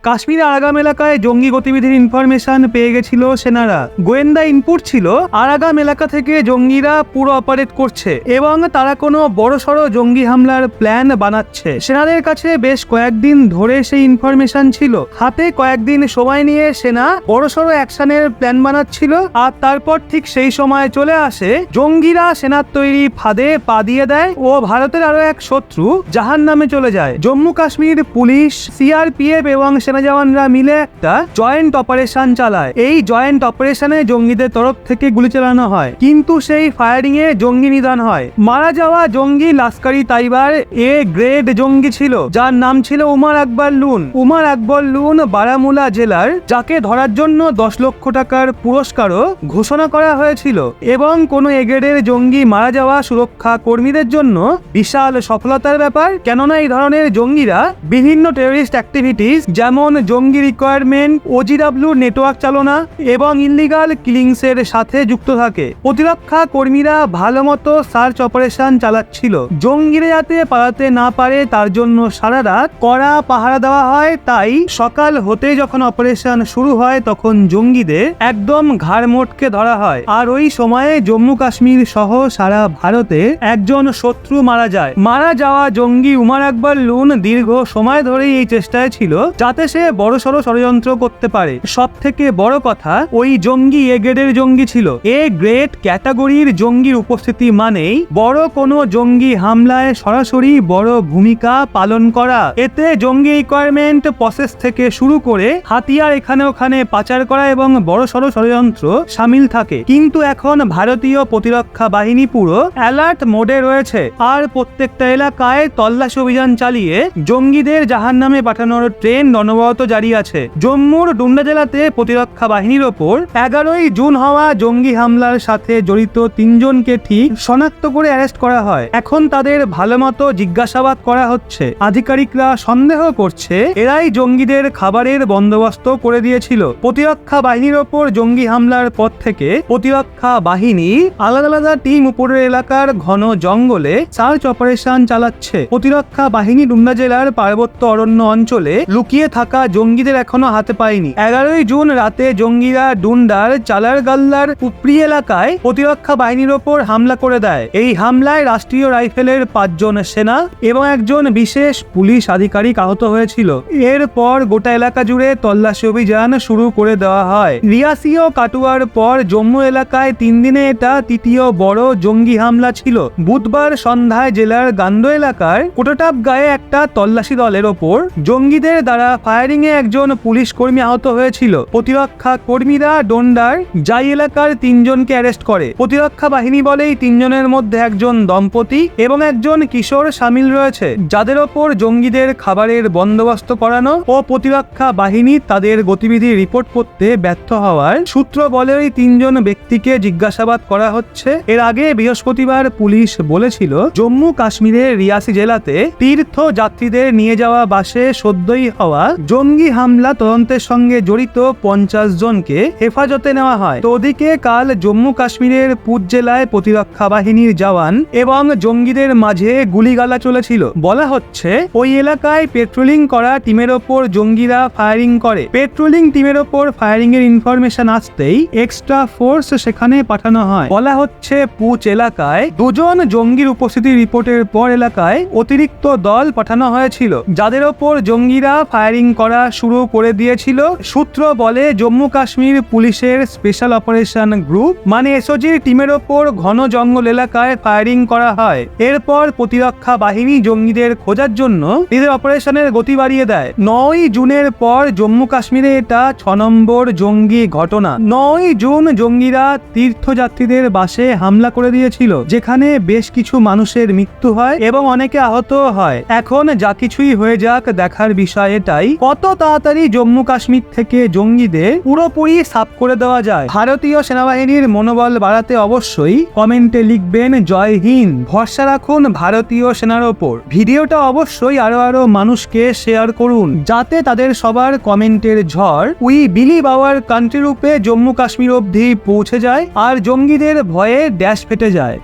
কাশ্মীর আরাগাম এলাকায় জঙ্গি গতিবিধির ইনফরমেশন পেয়ে গেছিল সেনারা। গোয়েন্দা ইনপুট ছিল আরাগাম এলাকা থেকে জঙ্গিরা পুরো অপারেট করছে এবং তারা কোনো বড়সড় জঙ্গি হামলার প্ল্যান বানাচ্ছে। সেনাদের কাছে বেশ কয়েকদিন ধরে সেই ইনফরমেশন ছিল। হাতে কয়েকদিন সময় নিয়ে সেনা বড়সড় অ্যাকশনের প্ল্যান বানাচ্ছিল। আর তারপর ঠিক সেই সময় চলে আসে জঙ্গিরা সেনার তৈরি ফাঁদে পা দিয়ে দেয় ও ভারতের আরো এক শত্রু জাহান্নামে চলে যায়। জম্মু কাশ্মীর পুলিশ, সিআরপিএফ এবং সেনা জওয়ানরা মিলে একটা জয়েন্ট অপারেশন চালায়। এই জয়েন্ট অপারেশনে জঙ্গিদের তরফ থেকে গুলি চালানো হয়, কিন্তু সেই ফায়ারিং এ জঙ্গি নিধন হয়। মারা যাওয়া জঙ্গি লাস্কারি তাইবার এ গ্রেড জঙ্গি ছিল, যার নাম ছিল উমার আকবর লুন। উমার আকবর লুন বারামুলা জেলার, যাকে ধরার জন্য 10 লক্ষ টাকার পুরস্কারও ঘোষণা করা হয়েছিল। এবং কোনো এ গ্রেডের জঙ্গি মারা যাওয়া সুরক্ষা কর্মীদের জন্য বিশাল সফলতার ব্যাপার, কেননা এই ধরনের জঙ্গিরা বিভিন্ন টেররিস্ট অ্যাক্টিভিটিস যেমন জঙ্গি রিকোয়ারমেন্ট, ওজিডব্লিউ নেটওয়ার্ক চালনা এবং ইল্লিগাল কিলিংস এর সাথে যুক্ত থাকে। প্রতিরক্ষা কর্মীরা ভালো মতো সার্চ অপারেশন চালাচ্ছিল। জঙ্গিরা যাতে পালাতে না পারে তার জন্য সারা রাত কড়া পাহারা দেওয়া হয়। তাই সকাল হতে যখন অপারেশন শুরু হয় তখন জঙ্গিদের একদম ঘাড় মোটকে ধরা হয়। আর ওই সময়ে জম্মু কাশ্মীর সহ সারা ভারতে একজন শত্রু মারা যায়। মারা যাওয়া জঙ্গি উমার আকবর লুন দীর্ঘ সময় ধরেই এই চেষ্টায় ছিল যাতে সে বড়সড় ষড়যন্ত্র করতে পারে। সব থেকে বড় কথা, ওই জঙ্গি এ গ্রেডের জঙ্গি ছিল। এ গ্রেড ক্যাটাগরির জঙ্গির উপস্থিতি মানেই বড় কোনো জঙ্গি হামলায় সরাসরি বড় ভূমিকা পালন করা। এতে জঙ্গি রিকোয়ারমেন্ট প্রসেস থেকে শুরু করে হাতিয়ার এখানে ওখানে পাচার করা এবং বড়সড় ষড়যন্ত্র শামিল থাকে। কিন্তু এখন ভারতীয় প্রতিরক্ষা বাহিনী পুরো অ্যালার্ট মোডে রয়েছে আর প্রত্যেকটা এলাকায় তল্লাশি অভিযান চালিয়ে জঙ্গিদের জাহান্নামে পাঠানোর ট্রেন্ড অনবরত জারি আছে। জম্মুর ডুন্ডা জেলাতে প্রতিরক্ষা বাহিনীর ওপর 11ই জুন হওয়া জঙ্গি হামলার সাথে জড়িত 3 জনকে ঠিক শনাক্ত করে অ্যারেস্ট করা হয়। এখন তাদের ভালোমতো জিজ্ঞাসাবাদ করা হচ্ছে। আধিকারিকরা সন্দেহ করছে এরাই জঙ্গিদের খাবারের বন্দোবস্ত করে দিয়েছিল। প্রতিরক্ষা বাহিনীর ওপর জঙ্গি হামলার পর থেকে প্রতিরক্ষা বাহিনী আলাদা আলাদা টিম উপরের এলাকার ঘন জঙ্গলে সার্চ অপারেশন চালাচ্ছে। প্রতিরক্ষা বাহিনী ডুন্ডা জেলার পার্বত্য অরণ্য অঞ্চলে লুকিয়ে থাকা জঙ্গিদের এখনো হাতে পায়নি। 11ই জুন রাতে জঙ্গিরা ডুন্ডার চালারগাল্লার উপরি এলাকায় প্রতিরক্ষা বাহিনীর ওপর হামলা করে দেয়। এই হামলায় রাষ্ট্রীয় রাইফেলের 5 জন সেনা এবং একজন বিশেষ পুলিশ আধিকারিক আহত হয়েছিল। এরপর গোটা এলাকা জুড়ে তল্লাশি অভিযান শুরু করে দেওয়া হয়। রিয়াসি ও কাটুয়ার পর জম্মু এলাকায় 3 দিনে এটা তৃতীয় বড় জঙ্গি হামলা ছিল। বুধবার সন্ধ্যায় জেলার গান্ডো এলাকার কোটাটাপ গায়ে একটা তল্লাশি দলের ওপর জঙ্গিদের দ্বারা ফায়ারিং এ একজন পুলিশ কর্মী আহত হয়েছিল। প্রতিরক্ষা কর্মীরা ডোন্ডার জাই এলাকার 3 জনকে অ্যারেস্ট করে। প্রতিরক্ষা বাহিনী বলে এই 3 জনের মধ্যে একজন দম্পতি এবং একজন কিশোর সামিল রয়েছে, যাদের ওপর জঙ্গিদের খাবারের বন্দোবস্ত করানো ও প্রতিরক্ষা বাহিনী তাদের গতিবিধি রিপোর্ট করতে ব্যর্থ হওয়ার সূত্র বলে ওই 3 জন ব্যক্তিকে জিজ্ঞাসাবাদ করা হচ্ছে। এর আগে বৃহস্পতিবার পুলিশ বলেছিল জম্মু কাশ্মীরের রিয়াসি জেলাতে তীর্থ যাত্রীদের নিয়ে যাওয়া বাসে সদ্যই হওয়া জঙ্গি হামলা তদন্তের সঙ্গে জড়িত 50 জনকে হেফাজতে নেওয়া হয়। তো ওদিকে কাল জম্মু কাশ্মীরের পুঞ্চ জেলায় প্রতিরক্ষা বাহিনীর জওয়ান এবং জঙ্গিদের মাঝে গুলিগালা চলেছিল। বলা হচ্ছে ওই এলাকায় পেট্রোলিং করা টিমের ওপর জঙ্গিরা ফায়ারিং করে। পেট্রোলিং টিমের ওপর ফায়ারিং এর ইনফরমেশন আসতেই এক্সট্রা ফোর্স সেখানে পাঠানো হয়। বলা হচ্ছে পুঞ্চ এলাকায় 2 জন জঙ্গির উপস্থিতি রিপোর্টের পর এলাকায় অতিরিক্ত দল পাঠানো হয়েছিল, যাদের ওপর জঙ্গিরা ফায়ারিং করা শুরু করে দিয়েছিল। সূত্র বলে জম্মু কাশ্মীর পুলিশের স্পেশাল অপারেশন গ্রুপ মানে এসওজির টিমের ওপর ঘন জঙ্গল এলাকায় ফায়ারিং করা হয়। এরপর প্রতিরক্ষা বাহিনী জঙ্গিদের খোঁজার জন্য নিজের অপারেশনের গতি বাড়িয়ে দেয়। 9ই জুনের পর জম্মু কাশ্মীরে এটা 6 নম্বর জঙ্গি ঘটনা। 9ই জুন জঙ্গিরা তীর্থযাত্রীদের বাসে হামলা করে দিয়েছিল, যেখানে বেশ কিছু মানুষের মৃত্যু হয় এবং অনেকে আহত হয়। এখন যা কিছুই হয়ে যাক, দেখার বিষয় এটাই কত তাড়াতাড়ি জম্মু কাশ্মীর থেকে জঙ্গিদের পুরোপুরি সাফ করে দেওয়া যায়। ভারতীয় সেনাবাহিনীর মনোবল বাড়াতে অবশ্যই কমেন্টে লিখবেন জয় হিন্দ। ভরসা রাখুন ভারতীয় সেনার ওপর। ভিডিওটা অবশ্যই আরো মানুষকে শেয়ার করুন, যাতে তাদের সবার কমেন্টের ঝড় উই বিলিভ আওয়ার কান্ট্রি রূপে জম্মু কাশ্মীর অবধি পৌঁছে যায় আর জঙ্গিদের ভয়ে ড্যাশ ফেটে যায়।